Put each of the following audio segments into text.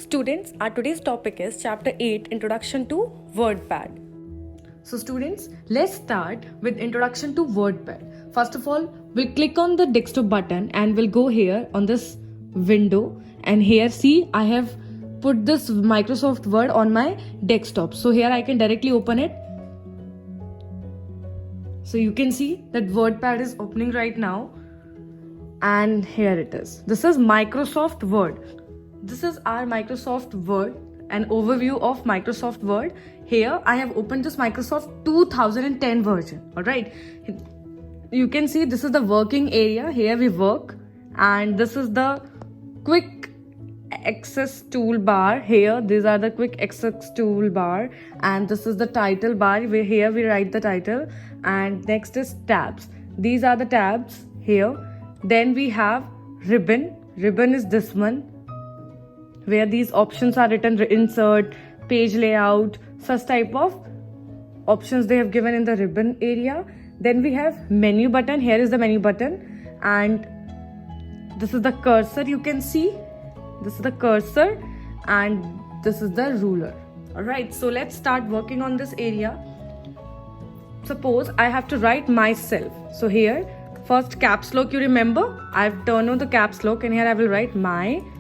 Students, our today's topic is Chapter 8, Introduction to WordPad. So students, let's start with Introduction to WordPad. First of all, we'll click on the desktop button and we'll go here on this window, and here see I have put this Microsoft Word on my desktop. So here I can directly open it. So you can see that WordPad is opening right now, and here it is. This is Microsoft Word. This is our Microsoft Word, an overview of Microsoft Word. Here I have opened this Microsoft 2010 version. Alright, you can see this is the working area. Here we work, and this is the quick access toolbar. Here these are the quick access toolbar, and this is the title bar where here we write the title, and next is tabs. These are the tabs here. Then we have ribbon. Ribbon is this one, where these options are written: insert, page layout, such type of options they have given in the ribbon area. Then we have menu button. Here is the menu button, and this is the cursor. You can see this is the cursor, and this is the ruler. Alright, so let's start working on this area. Suppose I have to write myself. So here first caps lock, you remember I've turned on the caps lock, and here I will write myself.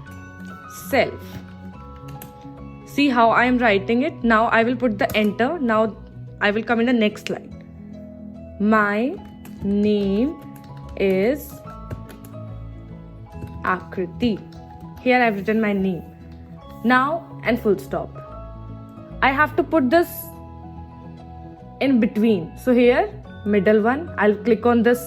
See how I am writing it. Now I will put the enter. Now I will come in the next line. My name is Akriti. Here I have written my name. Now and full stop. I have to put this in between. So here middle one, I'll click on this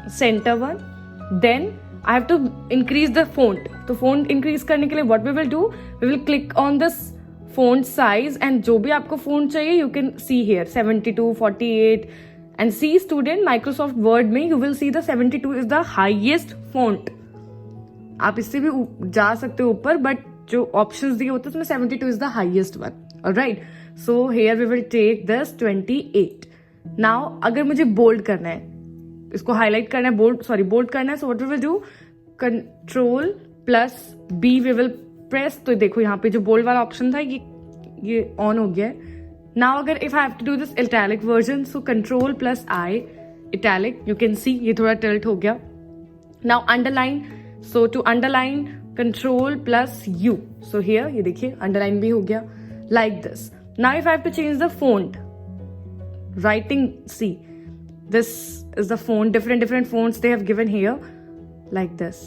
center one. Then I have to increase the font. तो font increase करने के लिए what we will do, we will click on this font size, and जो भी आपको font चाहिए you can see here 72, 48, and see student Microsoft Word में you will see the 72 is the highest font. आप इससे भी जा सकते हो ऊपर, but जो options दिए होते हैं उसमें 72 is the highest one. Alright, so here we will take this 28. Now अगर मुझे bold करना है, इसको हाईलाइट करना है, बोल्ड करना है, so what we will do, control plus B we will press. तो देखो यहाँ पे जो बोल्ड वाला ऑप्शन था ये ऑन हो गया है. नाउ अगर if I have to do this italic version, so control plus I italic, you can see ये थोड़ा टिल्ट हो गया. Now underline, so to underline control plus U, so here ये देखिए अंडरलाइन भी हो गया like this. Now if I have to change the font, writing, see this is the font, different fonts they have given here like this.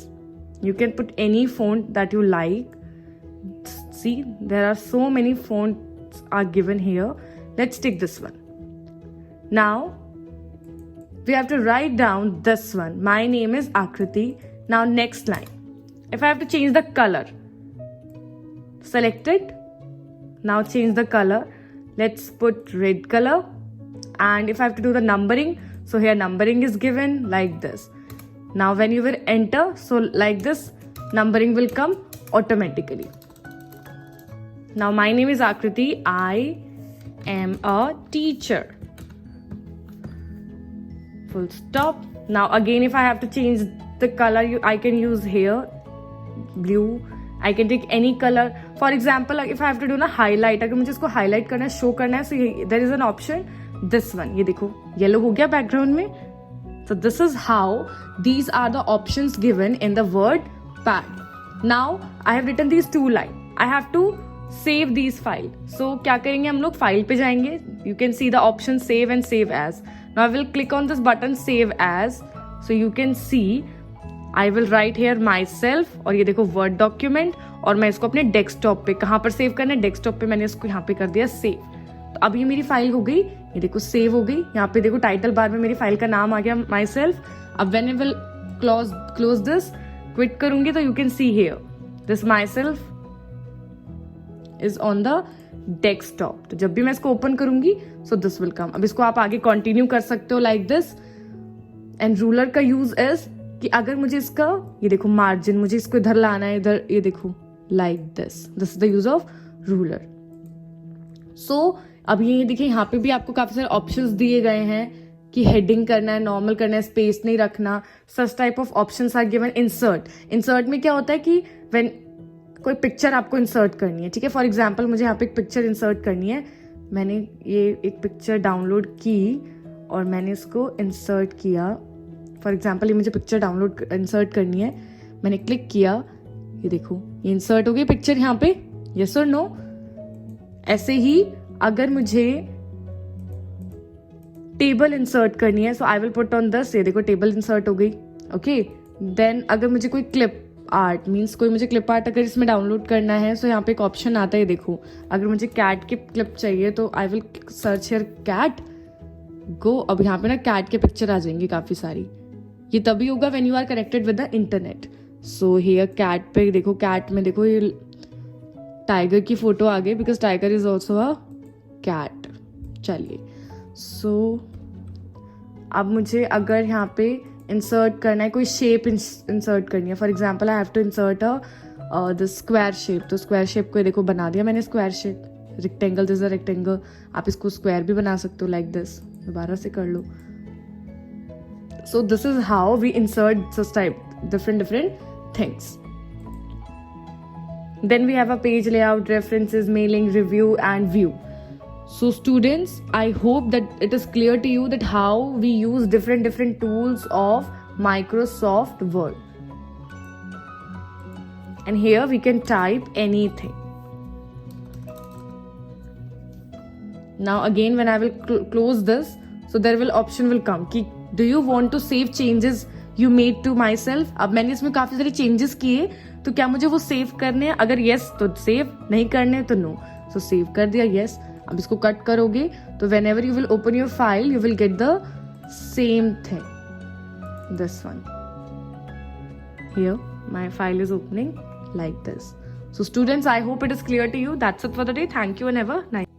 You can put any font that you like. See, there are so many fonts are given here. Let's take this one. Now we have to write down this one. My name is Akriti. Now next line, if I have to change the color, select it. Now change the color. Let's put red color. And if I have to do the numbering, so here numbering is given like this. Now when you will enter, so like this numbering will come automatically. Now my name is Akriti. I am a teacher. Full stop. Now again if I have to change the color, I can use here blue. I can take any color. For example, if I have to do na highlight, अगर मुझे इसको highlight करना है, show करना है, so there is an option. This one, ये देखो yellow हो गया बैकग्राउंड में. So this is how these are the options given in the WordPad. Now I have written these two lines. I have to save these file. So क्या करेंगे हम लोग, file पे जाएंगे. You can see the option save and save as. Now I will click on this button save as. So you can see I will write here myself, और ये देखो Word document, और मैं इसको अपने डेस्कटॉप पे, कहाँ पर सेव करना है, डेस्कटॉप पे मैंने इसको यहाँ पे कर दिया सेव. तो अब ये मेरी फाइल हो गई, ये देखो सेव हो गई. यहाँ पे देखो टाइटल बार में मेरी फाइल का नाम आ गया माई सेल्फ. अब when I will close this, quit करूंगी, तो you can see here this my self is on the desktop. तो जब भी मैं इसको ओपन करूंगी, सो दिस विल कम. अब इसको आप आगे कंटिन्यू कर सकते हो लाइक दिस. एंड रूलर का यूज इज कि अगर मुझे इसका, ये देखो मार्जिन, मुझे इसको इधर लाना है, इधर ये देखो like this is the use of ruler. So अब ये देखिए यहाँ पे भी आपको काफी सारे ऑप्शंस दिए गए हैं कि हेडिंग करना है, नॉर्मल करना है, स्पेस नहीं रखना. Such type of options are given. Insert में क्या होता है कि व्हेन कोई पिक्चर आपको इंसर्ट करनी है, ठीक है। फॉर एग्जाम्पल मुझे यहाँ पे एक पिक्चर इंसर्ट करनी है, मैंने ये एक पिक्चर डाउनलोड की और मैंने इसको इंसर्ट किया। फॉर एग्जाम्पल ये मुझे पिक्चर डाउनलोड इंसर्ट करनी है, मैंने क्लिक किया, ये देखो ये इंसर्ट हो गई पिक्चर यहाँ पे, यस और नो। ऐसे ही अगर मुझे टेबल इंसर्ट करनी है, so I will put on this, ये देखो टेबल इंसर्ट हो गई, ओके। देन अगर मुझे कोई क्लिप आर्ट मीन्स कोई मुझे क्लिप आर्ट अगर इसमें डाउनलोड करना है, सो यहाँ पे एक ऑप्शन आता है, देखो अगर मुझे कैट की क्लिप चाहिए तो I will search here category. अब यहाँ पे ना कैट के पिक्चर आ जाएंगे काफी सारी। ये तभी होगा when you are connected with the internet. So here cat पे देखो, कैट में देखो ये टाइगर की फोटो आ गई, because tiger is also a cat. चलिए, सो अब मुझे अगर यहाँ पे इंसर्ट करना है, कोई शेप इंसर्ट करनी है, for example I have to insert the square shape, तो स्क्वायर शेप को देखो बना दिया मैंने square shape. Rectangle, this is a rectangle, आप इसको स्क्वायर भी बना सकते हो लाइक दिस, दोबारा से कर लो। So this is how we insert this type different things. Then we have a page layout, references, mailing, review and view. So students, I hope that it is clear to you that how we use different tools of Microsoft Word. And here we can type anything. Now again when I will close this, so there will option will come कि do you want to save changes you made to myself. अब मैंने इसमें काफी सारे changes किए, तो क्या मुझे वो सेव करने हैं? अगर यस तो सेव, नहीं करने तो नो। सो सेव कर दिया, यस। अब इसको कट करोगे तो when ever you will open your file you will get the same thing, this one here my file is opening like this. So students, I hope it is clear to you. That's it for the day. Thank you and have a nice